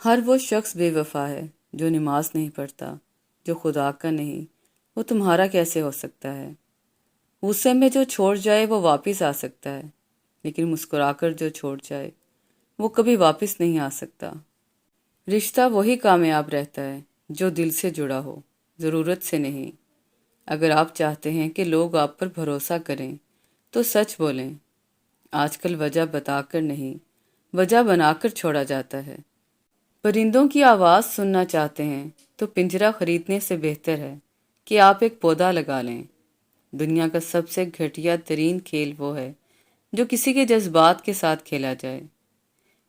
ہر وہ شخص بے وفا ہے جو نماز نہیں پڑھتا، جو خدا کا نہیں، وہ تمہارا کیسے ہو سکتا ہے؟ غصے میں جو چھوڑ جائے وہ واپس آ سکتا ہے، لیکن مسکرا کر جو چھوڑ جائے وہ کبھی واپس نہیں آ سکتا۔ رشتہ وہی کامیاب رہتا ہے جو دل سے جڑا ہو، ضرورت سے نہیں۔ اگر آپ چاہتے ہیں کہ لوگ آپ پر بھروسہ کریں تو سچ بولیں۔ آج کل وجہ بتا کر نہیں، وجہ بنا کر چھوڑا جاتا ہے۔ پرندوں کی آواز سننا چاہتے ہیں تو پنجرہ خریدنے سے بہتر ہے کہ آپ ایک پودا لگا لیں۔ دنیا کا سب سے گھٹیا ترین کھیل وہ ہے جو کسی کے جذبات کے ساتھ کھیلا جائے۔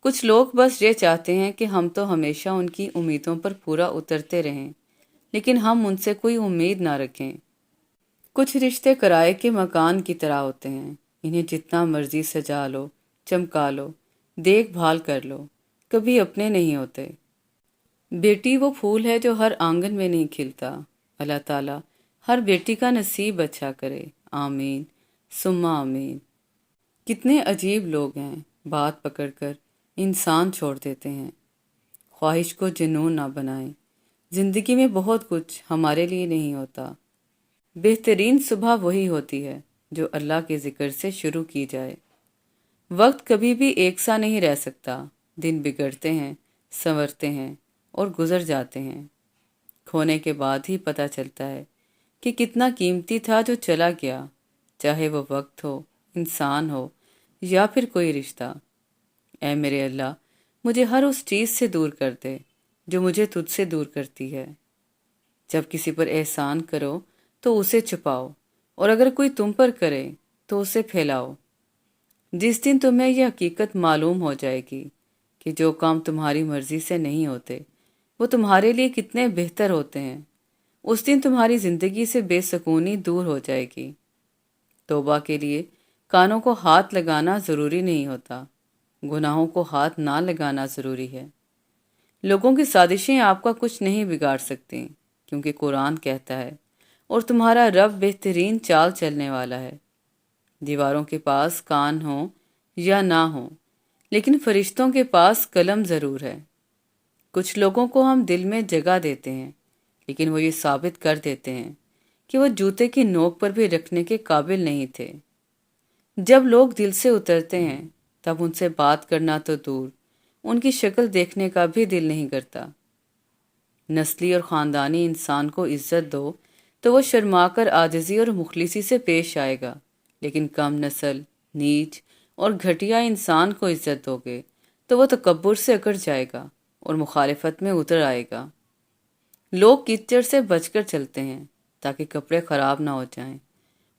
کچھ لوگ بس یہ چاہتے ہیں کہ ہم تو ہمیشہ ان کی امیدوں پر پورا اترتے رہیں، لیکن ہم ان سے کوئی امید نہ رکھیں۔ کچھ رشتے کرائے کے مکان کی طرح ہوتے ہیں، انہیں جتنا مرضی سجا لو، چمکا لو، دیکھ بھال کر لو، کبھی اپنے نہیں ہوتے۔ بیٹی وہ پھول ہے جو ہر آنگن میں نہیں کھلتا۔ اللہ تعالیٰ ہر بیٹی کا نصیب اچھا کرے، آمین ثم آمین۔ کتنے عجیب لوگ ہیں، بات پکڑ کر انسان چھوڑ دیتے ہیں۔ خواہش کو جنون نہ بنائیں، زندگی میں بہت کچھ ہمارے لیے نہیں ہوتا۔ بہترین صبح وہی ہوتی ہے جو اللہ کے ذکر سے شروع کی جائے۔ وقت کبھی بھی ایک سا نہیں رہ سکتا، دن بگڑتے ہیں، سنورتے ہیں اور گزر جاتے ہیں۔ کھونے کے بعد ہی پتہ چلتا ہے کہ کتنا قیمتی تھا جو چلا گیا، چاہے وہ وقت ہو، انسان ہو یا پھر کوئی رشتہ۔ اے میرے اللہ، مجھے ہر اس چیز سے دور کر دے جو مجھے تجھ سے دور کرتی ہے۔ جب کسی پر احسان کرو تو اسے چھپاؤ، اور اگر کوئی تم پر کرے تو اسے پھیلاؤ۔ جس دن تمہیں یہ حقیقت معلوم ہو جائے گی کہ جو کام تمہاری مرضی سے نہیں ہوتے وہ تمہارے لیے کتنے بہتر ہوتے ہیں، اس دن تمہاری زندگی سے بے سکونی دور ہو جائے گی۔ توبہ کے لیے کانوں کو ہاتھ لگانا ضروری نہیں ہوتا، گناہوں کو ہاتھ نہ لگانا ضروری ہے۔ لوگوں کی سازشیں آپ کا کچھ نہیں بگاڑ سکتی، کیونکہ قرآن کہتا ہے اور تمہارا رب بہترین چال چلنے والا ہے۔ دیواروں کے پاس کان ہوں یا نہ ہوں، لیکن فرشتوں کے پاس قلم ضرور ہے۔ کچھ لوگوں کو ہم دل میں جگہ دیتے ہیں، لیکن وہ یہ ثابت کر دیتے ہیں کہ وہ جوتے کی نوک پر بھی رکھنے کے قابل نہیں تھے۔ جب لوگ دل سے اترتے ہیں تب ان سے بات کرنا تو دور، ان کی شکل دیکھنے کا بھی دل نہیں کرتا۔ نسلی اور خاندانی انسان کو عزت دو تو وہ شرما کر عاجزی اور مخلصی سے پیش آئے گا، لیکن کم نسل، نیچ اور گھٹیا انسان کو عزت دو گے تو وہ تکبر سے اکڑ جائے گا اور مخالفت میں اتر آئے گا۔ لوگ کیچڑ سے بچ کر چلتے ہیں تاکہ کپڑے خراب نہ ہو جائیں،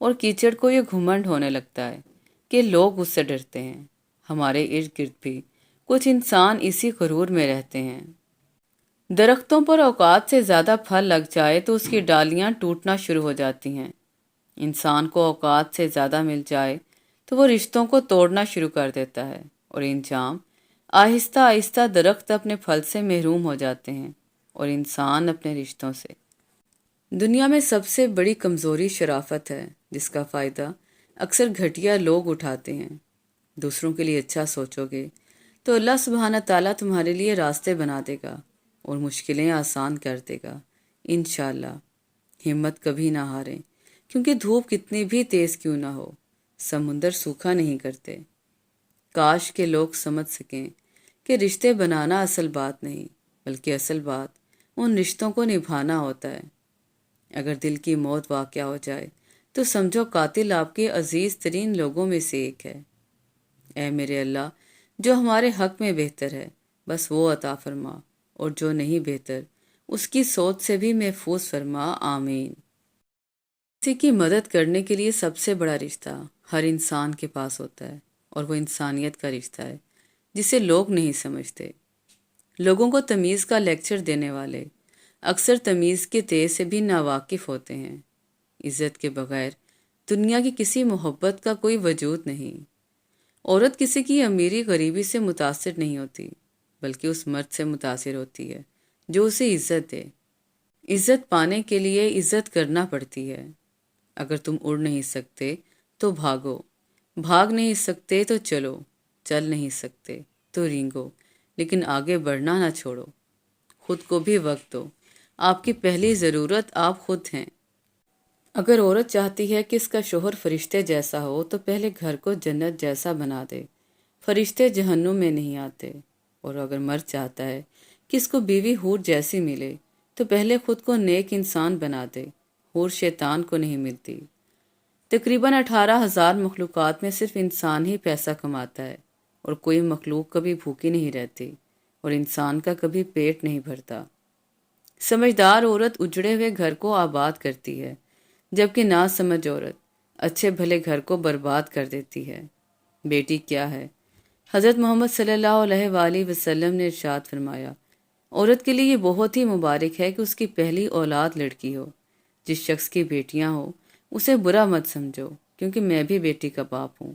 اور کیچڑ کو یہ گھمنڈ ہونے لگتا ہے کہ لوگ اس سے ڈرتے ہیں۔ ہمارے ارد گرد بھی کچھ انسان اسی غرور میں رہتے ہیں۔ درختوں پر اوقات سے زیادہ پھل لگ جائے تو اس کی ڈالیاں ٹوٹنا شروع ہو جاتی ہیں۔ انسان کو اوقات سے زیادہ مل جائے تو وہ رشتوں کو توڑنا شروع کر دیتا ہے، اور انجام آہستہ آہستہ درخت اپنے پھل سے محروم ہو جاتے ہیں اور انسان اپنے رشتوں سے۔ دنیا میں سب سے بڑی کمزوری شرافت ہے، جس کا فائدہ اکثر گھٹیا لوگ اٹھاتے ہیں۔ دوسروں کے لیے اچھا سوچو گے تو اللہ سبحانہ تعالیٰ تمہارے لیے راستے بنا دے گا اور مشکلیں آسان کر دے گا، انشاءاللہ۔ ہمت کبھی نہ ہاریں، کیونکہ دھوپ کتنی بھی تیز کیوں نہ ہو، سمندر سوکھا نہیں کرتے۔ کاش کے لوگ سمجھ سکیں کہ رشتے بنانا اصل بات نہیں، بلکہ اصل بات ان رشتوں کو نبھانا ہوتا ہے۔ اگر دل کی موت واقع ہو جائے تو سمجھو قاتل آپ کے عزیز ترین لوگوں میں سے ایک ہے۔ اے میرے اللہ، جو ہمارے حق میں بہتر ہے بس وہ عطا فرما، اور جو نہیں بہتر اس کی سوچ سے بھی محفوظ فرما، آمین۔ کسی کی مدد کرنے کے لیے سب سے بڑا رشتہ ہر انسان کے پاس ہوتا ہے، اور وہ انسانیت کا رشتہ ہے جسے لوگ نہیں سمجھتے۔ لوگوں کو تمیز کا لیکچر دینے والے اکثر تمیز کے تیز سے بھی ناواقف ہوتے ہیں۔ عزت کے بغیر دنیا کی کسی محبت کا کوئی وجود نہیں۔ عورت کسی کی امیری غریبی سے متاثر نہیں ہوتی، بلکہ اس مرد سے متاثر ہوتی ہے جو اسے عزت دے۔ عزت پانے کے لیے عزت کرنا پڑتی ہے۔ اگر تم اڑ نہیں سکتے تو بھاگو، بھاگ نہیں سکتے تو چلو، چل نہیں سکتے تو رینگو، لیکن آگے بڑھنا نہ چھوڑو. خود کو بھی وقت دو. آپ کی پہلی ضرورت آپ خود ہیں. اگر عورت چاہتی ہے کہ اس کا شوہر فرشتے جیسا ہو تو پہلے گھر کو جنت جیسا بنا دے. فرشتے جہنم میں نہیں آتے. اور اگر مرد چاہتا ہے کہ اس کو بیوی حور جیسی ملے تو پہلے خود کو نیک انسان بنا دے. حور شیطان کو نہیں ملتی. تقریباً 18,000 مخلوقات میں صرف انسان ہی پیسہ کماتا ہے، اور کوئی مخلوق کبھی بھوکی نہیں رہتی، اور انسان کا کبھی پیٹ نہیں بھرتا. سمجھدار عورت اجڑے ہوئے گھر کو آباد کرتی ہے، جبکہ ناسمجھ عورت اچھے بھلے گھر کو برباد کر دیتی ہے. بیٹی کیا ہے؟ حضرت محمد صلی اللہ علیہ وآلہ وسلم نے ارشاد فرمایا، عورت کے لیے یہ بہت ہی مبارک ہے کہ اس کی پہلی اولاد لڑکی ہو. جس شخص کی بیٹیاں ہو اسے برا مت سمجھو، کیونکہ میں بھی بیٹی کا باپ ہوں.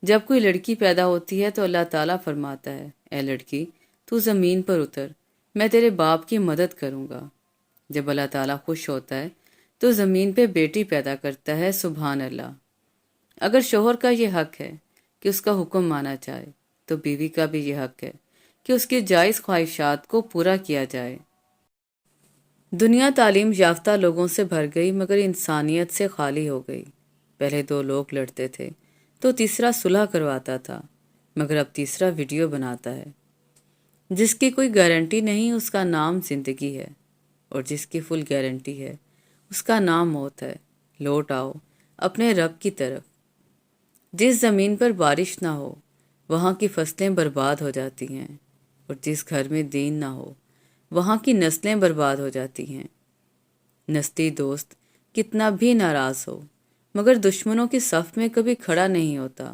جب کوئی لڑکی پیدا ہوتی ہے تو اللہ تعالیٰ فرماتا ہے، اے لڑکی تو زمین پر اتر، میں تیرے باپ کی مدد کروں گا. جب اللہ تعالیٰ خوش ہوتا ہے تو زمین پہ بیٹی پیدا کرتا ہے. سبحان اللہ. اگر شوہر کا یہ حق ہے کہ اس کا حکم مانا جائے تو بیوی کا بھی یہ حق ہے کہ اس کی جائز خواہشات کو پورا کیا جائے. دنیا تعلیم یافتہ لوگوں سے بھر گئی مگر انسانیت سے خالی ہو گئی. پہلے 2 لوگ لڑتے تھے تو تیسرا صلح کرواتا تھا، مگر اب تیسرا ویڈیو بناتا ہے. جس کی کوئی گارنٹی نہیں اس کا نام زندگی ہے، اور جس کی فل گارنٹی ہے اس کا نام موت ہے. لوٹ آؤ اپنے رب کی طرف. جس زمین پر بارش نہ ہو وہاں کی فصلیں برباد ہو جاتی ہیں، اور جس گھر میں دین نہ ہو وہاں کی نسلیں برباد ہو جاتی ہیں. نسلی دوست کتنا بھی ناراض ہو مگر دشمنوں کی صف میں کبھی کھڑا نہیں ہوتا.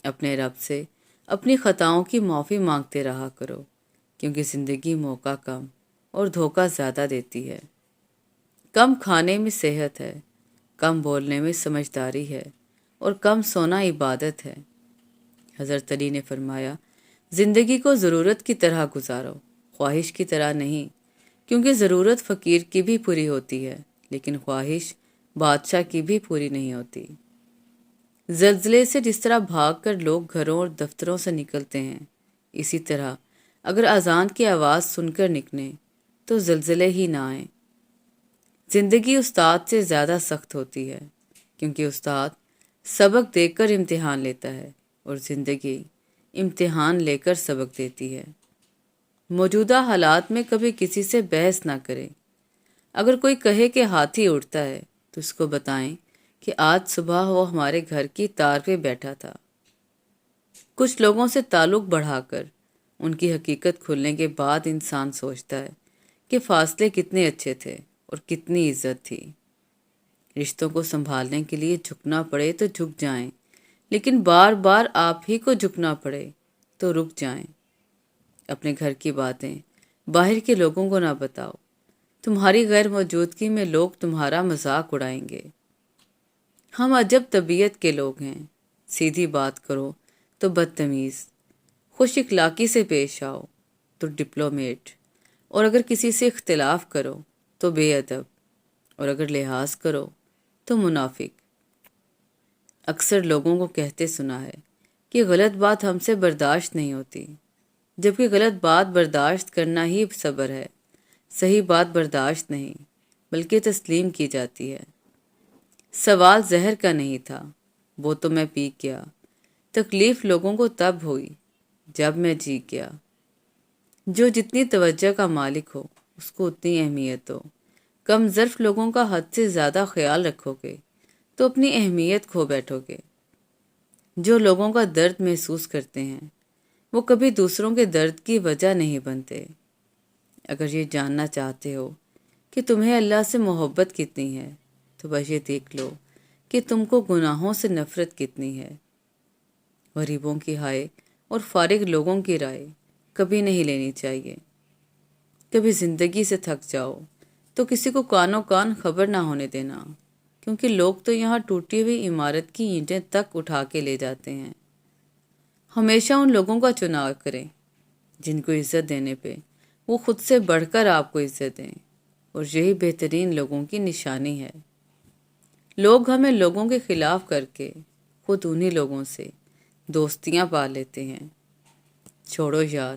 اپنے رب سے اپنی خطاؤں کی معافی مانگتے رہا کرو، کیونکہ زندگی موقع کم اور دھوکہ زیادہ دیتی ہے. کم کھانے میں صحت ہے، کم بولنے میں سمجھداری ہے، اور کم سونا عبادت ہے. حضرت علی نے فرمایا، زندگی کو ضرورت کی طرح گزارو، خواہش کی طرح نہیں، کیونکہ ضرورت فقیر کی بھی پوری ہوتی ہے لیکن خواہش بادشاہ کی بھی پوری نہیں ہوتی. زلزلے سے جس طرح بھاگ کر لوگ گھروں اور دفتروں سے نکلتے ہیں، اسی طرح اگر اذان کی آواز سن کر نکلیں تو زلزلے ہی نہ آئیں. زندگی استاد سے زیادہ سخت ہوتی ہے، کیونکہ استاد سبق دے کر امتحان لیتا ہے اور زندگی امتحان لے کر سبق دیتی ہے. موجودہ حالات میں کبھی کسی سے بحث نہ کریں. اگر کوئی کہے کہ ہاتھی اڑتا ہے تو اس کو بتائیں کہ آج صبح وہ ہمارے گھر کی تار پہ بیٹھا تھا. کچھ لوگوں سے تعلق بڑھا کر ان کی حقیقت کھلنے کے بعد انسان سوچتا ہے کہ فاصلے کتنے اچھے تھے اور کتنی عزت تھی. رشتوں کو سنبھالنے کے لیے جھکنا پڑے تو جھک جائیں، لیکن بار بار آپ ہی کو جھکنا پڑے تو رک جائیں. اپنے گھر کی باتیں باہر کے لوگوں کو نہ بتاؤ. تمہاری غیر موجودگی میں لوگ تمہارا مذاق اڑائیں گے. ہم عجب طبیعت کے لوگ ہیں. سیدھی بات کرو تو بدتمیز، خوش اخلاقی سے پیش آؤ تو ڈپلومیٹ، اور اگر کسی سے اختلاف کرو تو بے ادب، اور اگر لحاظ کرو تو منافق. اکثر لوگوں کو کہتے سنا ہے کہ غلط بات ہم سے برداشت نہیں ہوتی، جبکہ غلط بات برداشت کرنا ہی صبر ہے. صحیح بات برداشت نہیں بلکہ تسلیم کی جاتی ہے. سوال زہر کا نہیں تھا، وہ تو میں پی گیا. تکلیف لوگوں کو تب ہوئی جب میں جی گیا. جو جتنی توجہ کا مالک ہو اس کو اتنی اہمیت ہو. کم ظرف لوگوں کا حد سے زیادہ خیال رکھو گے تو اپنی اہمیت کھو بیٹھو گے. جو لوگوں کا درد محسوس کرتے ہیں وہ کبھی دوسروں کے درد کی وجہ نہیں بنتے. اگر یہ جاننا چاہتے ہو کہ تمہیں اللہ سے محبت کتنی ہے تو بس یہ دیکھ لو کہ تم کو گناہوں سے نفرت کتنی ہے. غریبوں کی ہائے اور فارغ لوگوں کی رائے کبھی نہیں لینی چاہیے. کبھی زندگی سے تھک جاؤ تو کسی کو کانوں کان خبر نہ ہونے دینا، کیونکہ لوگ تو یہاں ٹوٹی ہوئی عمارت کی اینٹیں تک اٹھا کے لے جاتے ہیں. ہمیشہ ان لوگوں کا چناؤ کریں جن کو عزت دینے پہ وہ خود سے بڑھ کر آپ کو عزت دیں، اور یہی بہترین لوگوں کی نشانی ہے. لوگ ہمیں لوگوں کے خلاف کر کے خود انہی لوگوں سے دوستیاں پا لیتے ہیں. چھوڑو یار،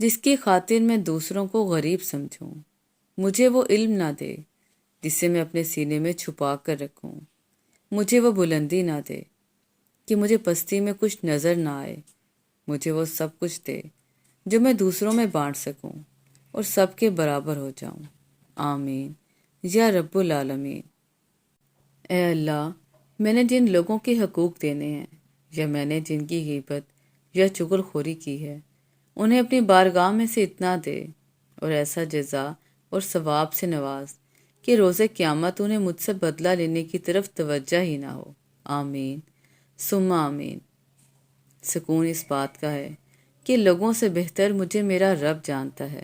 جس کی خاطر میں دوسروں کو غریب سمجھوں۔ مجھے وہ علم نہ دے جسے میں اپنے سینے میں چھپا کر رکھوں۔ مجھے وہ بلندی نہ دے کہ مجھے پستی میں کچھ نظر نہ آئے۔ مجھے وہ سب کچھ دے جو میں دوسروں میں بانٹ سکوں اور سب کے برابر ہو جاؤں۔ آمین یا رب العالمین۔ اے اللہ، میں نے جن لوگوں کے حقوق دینے ہیں یا میں نے جن کی غیبت یا چغل خوری کی ہے، انہیں اپنی بارگاہ میں سے اتنا دے اور ایسا جزا اور ثواب سے نواز کہ روز قیامت انہیں مجھ سے بدلہ لینے کی طرف توجہ ہی نہ ہو۔ آمین ثم آمین۔ سکون اس بات کا ہے کہ لوگوں سے بہتر مجھے میرا رب جانتا ہے۔